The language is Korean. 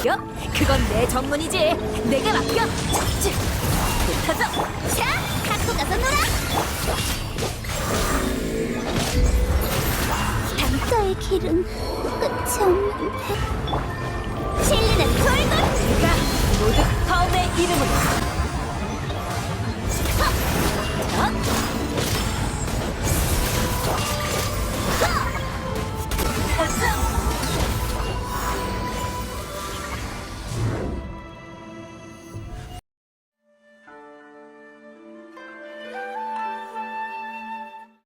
공격? 그건 내 전문이지. 내게 맡겨. 붙어줘. 자, 갖고 가서 놀아. 강자의 길은 끝이 없는데. 진리는 돌고. 내가 모두 처음의 이름으로